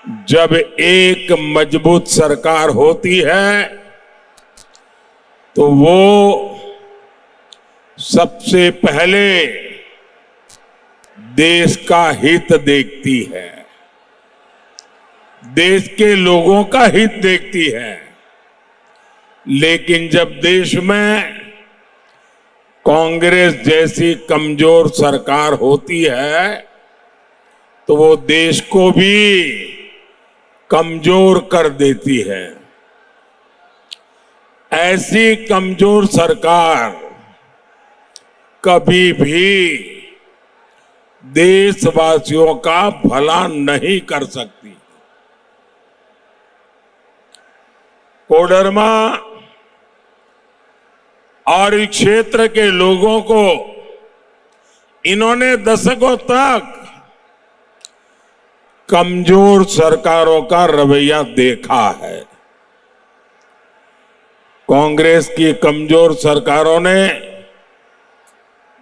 जब एक मजबूत सरकार होती है तो वो सबसे पहले देश का हित देखती है, देश के लोगों का हित देखती है। लेकिन जब देश में कांग्रेस जैसी कमजोर सरकार होती है तो वो देश को भी कमजोर कर देती है। ऐसी कमजोर सरकार कभी भी देशवासियों का भला नहीं कर सकती। कोडरमा और इस क्षेत्र के लोगों को इन्होंने दशकों तक कमजोर सरकारों का रवैया देखा है। कांग्रेस की कमजोर सरकारों ने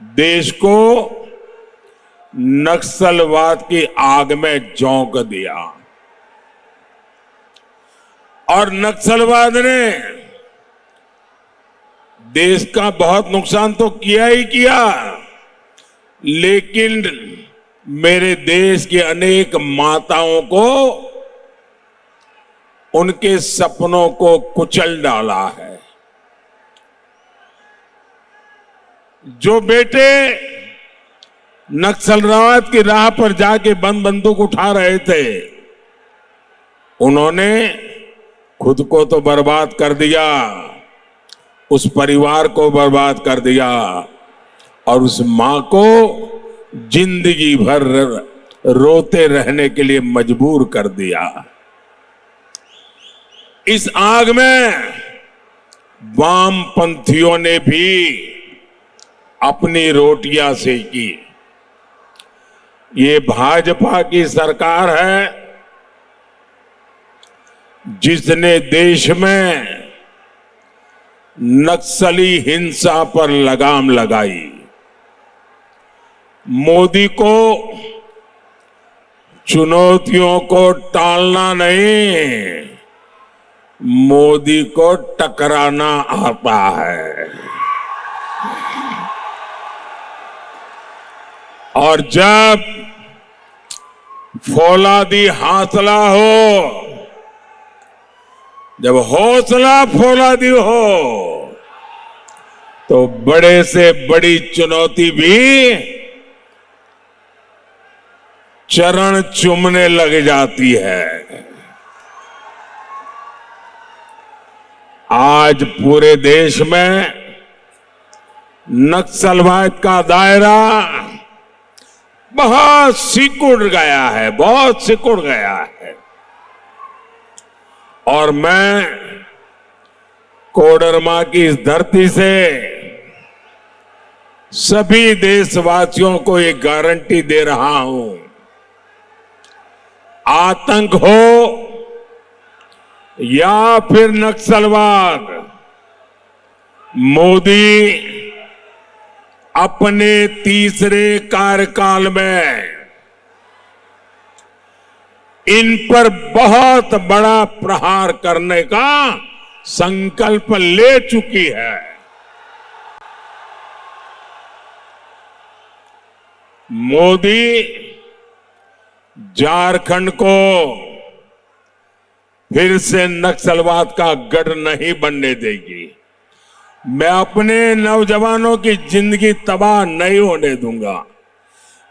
देश को नक्सलवाद की आग में झोंक दिया और नक्सलवाद ने देश का बहुत नुकसान तो किया ही किया, लेकिन मेरे देश की अनेक माताओं को, उनके सपनों को कुचल डाला है। जो बेटे नक्सलवाद की राह पर जाके बंदूक उठा रहे थे, उन्होंने खुद को तो बर्बाद कर दिया, उस परिवार को बर्बाद कर दिया और उस मां को जिंदगी भर रोते रहने के लिए मजबूर कर दिया। इस आग में वामपंथियों ने भी अपनी रोटियां सेकी। ये भाजपा की सरकार है जिसने देश में नक्सली हिंसा पर लगाम लगाई। मोदी को चुनौतियों को टालना नहीं, मोदी को टकराना आता है। और जब फौलादी हौसला हो, जब हौसला फौलादी हो, तो बड़े से बड़ी चुनौती भी चरण चूमने लग जाती है। आज पूरे देश में नक्सलवाद का दायरा बहुत सिकुड़ गया है, बहुत सिकुड़ गया है। और मैं कोडरमा की इस धरती से सभी देशवासियों को एक गारंटी दे रहा हूं, आतंक हो या फिर नक्सलवाद, मोदी अपने तीसरे कार्यकाल में इन पर बहुत बड़ा प्रहार करने का संकल्प ले चुकी है। मोदी झारखंड को फिर से नक्सलवाद का गढ़ नहीं बनने देगी। मैं अपने नौजवानों की जिंदगी तबाह नहीं होने दूंगा।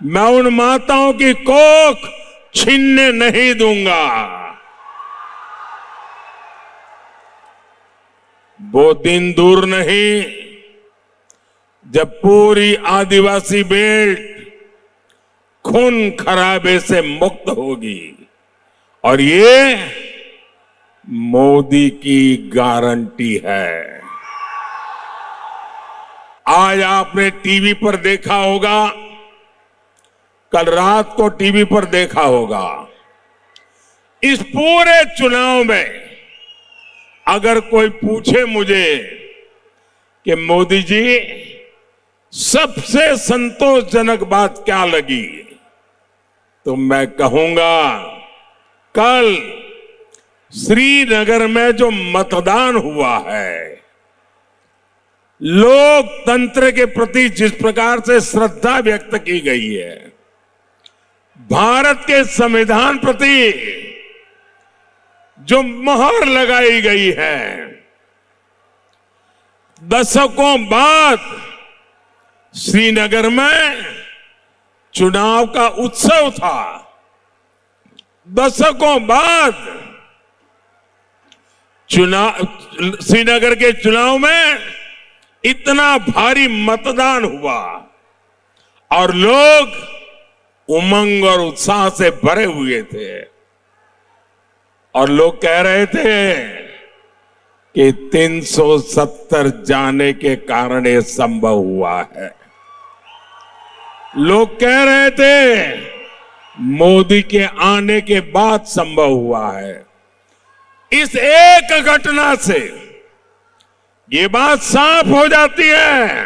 मैं उन माताओं की कोख छीनने नहीं दूंगा। वो दिन दूर नहीं जब पूरी आदिवासी बेल्ट खून खराबे से मुक्त होगी, और ये मोदी की गारंटी है। आज आपने टीवी पर देखा होगा, कल रात को टीवी पर देखा होगा, इस पूरे चुनाव में अगर कोई पूछे मुझे कि मोदी जी सबसे संतोषजनक बात क्या लगी, तो मैं कहूंगा कल श्रीनगर में जो मतदान हुआ है, लोकतंत्र के प्रति जिस प्रकार से श्रद्धा व्यक्त की गई है, भारत के संविधान प्रति जो मोहर लगाई गई है, दशकों बाद श्रीनगर में चुनाव का उत्सव था। दशकों बाद श्रीनगर के चुनाव में इतना भारी मतदान हुआ और लोग उमंग और उत्साह से भरे हुए थे और लोग कह रहे थे कि 370 जाने के कारण ये संभव हुआ है। लोग कह रहे थे मोदी के आने के बाद संभव हुआ है। इस एक घटना से ये बात साफ हो जाती है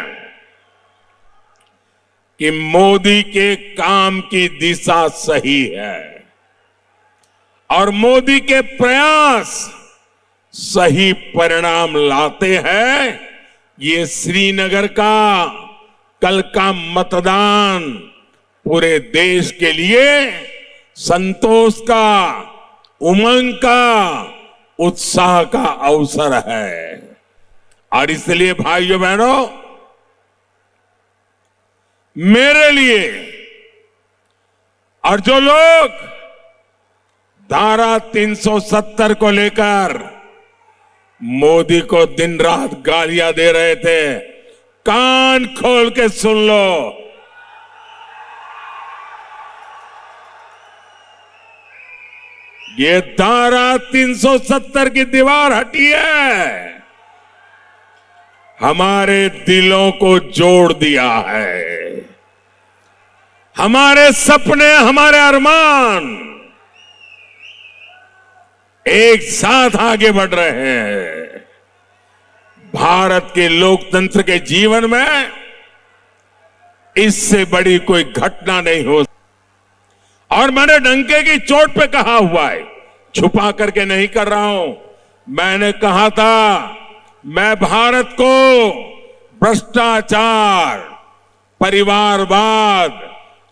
कि मोदी के काम की दिशा सही है और मोदी के प्रयास सही परिणाम लाते हैं। ये श्रीनगर का कल का मतदान पूरे देश के लिए संतोष का, उमंग का, उत्साह का अवसर है। और इसलिए भाइयों बहनों, मेरे लिए और जो लोग धारा 370 को लेकर मोदी को दिन रात गालियां दे रहे थे, कान खोल के सुन लो। ये धारा 370 की दीवार हटी है, हमारे दिलों को जोड़ दिया है। हमारे सपने, हमारे अरमान एक साथ आगे बढ़ रहे हैं। भारत के लोकतंत्र के जीवन में इससे बड़ी कोई घटना नहीं हो। और मैंने डंके की चोट पे कहा हुआ है, छुपा करके नहीं कर रहा हूं। मैंने कहा था मैं भारत को भ्रष्टाचार, परिवारवाद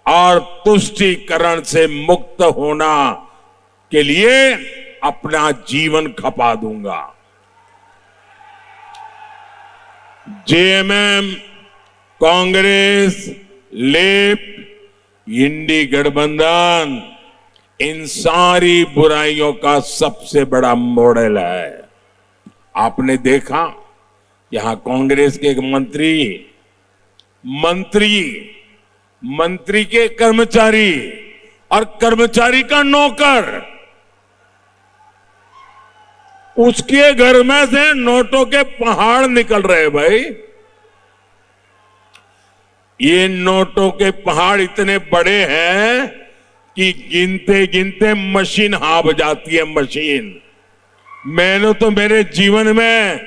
और तुष्टीकरण से मुक्त होना के लिए अपना जीवन खपा दूंगा। जेएमएम, कांग्रेस, लेप, इंडी गठबंधन इन सारी बुराइयों का सबसे बड़ा मॉडल है। आपने देखा यहां कांग्रेस के एक मंत्री के कर्मचारी और कर्मचारी का नौकर, उसके घर में से नोटों के पहाड़ निकल रहे। भाई, ये नोटों के पहाड़ इतने बड़े हैं कि गिनते गिनते मशीन हाँफ जाती है। मशीन, मैंने तो मेरे जीवन में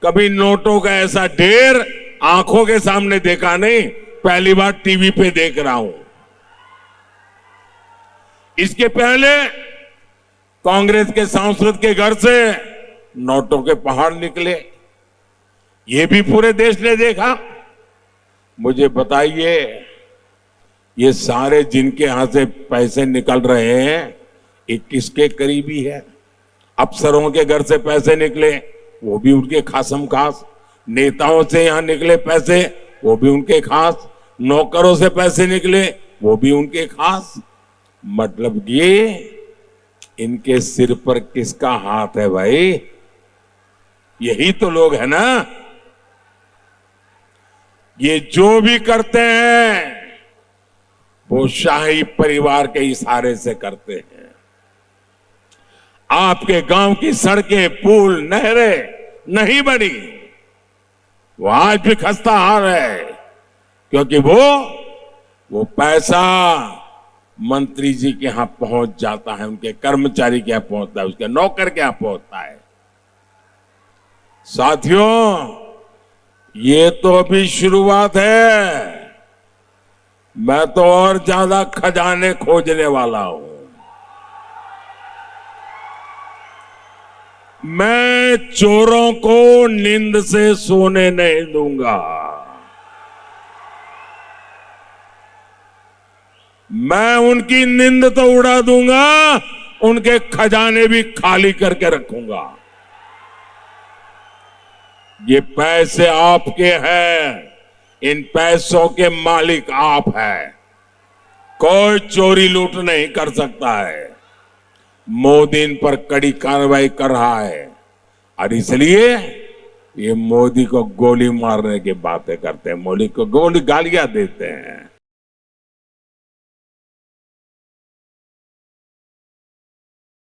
कभी नोटों का ऐसा ढेर आंखों के सामने देखा नहीं, पहली बार टीवी पे देख रहा हूं। इसके पहले कांग्रेस के सांसद के घर से नोटों के पहाड़ निकले, ये भी पूरे देश ने देखा। मुझे बताइए, ये सारे जिनके यहां से पैसे निकल रहे हैं, ये किसके करीबी है? अफसरों के घर से पैसे निकले, वो भी उनके खासम खास। नेताओं से यहां निकले पैसे, वो भी उनके खास। नौकरों से पैसे निकले, वो भी उनके खास। मतलब ये इनके सिर पर किसका हाथ है भाई? यही तो लोग है ना। ये जो भी करते हैं वो शाही परिवार के इशारे से करते हैं। आपके गांव की सड़कें, पुल, नहरें नहीं बनी, वो आज भी खस्ता हाल है, क्योंकि वो पैसा मंत्री जी के यहां पहुंच जाता है, उनके कर्मचारी के यहां पहुंचता है, उसके नौकर के यहां पहुंचता है। साथियों, ये तो अभी शुरुआत है। मैं तो और ज्यादा खजाने खोजने वाला हूं। मैं चोरों को नींद से सोने नहीं दूंगा। मैं उनकी नींद तो उड़ा दूंगा, उनके खजाने भी खाली करके रखूंगा। ये पैसे आपके हैं, इन पैसों के मालिक आप हैं। कोई चोरी लूट नहीं कर सकता है। मोदी इन पर कड़ी कार्रवाई कर रहा है और इसलिए ये मोदी को गोली मारने की बातें करते हैं, मोदी को गोली गालियां देते हैं।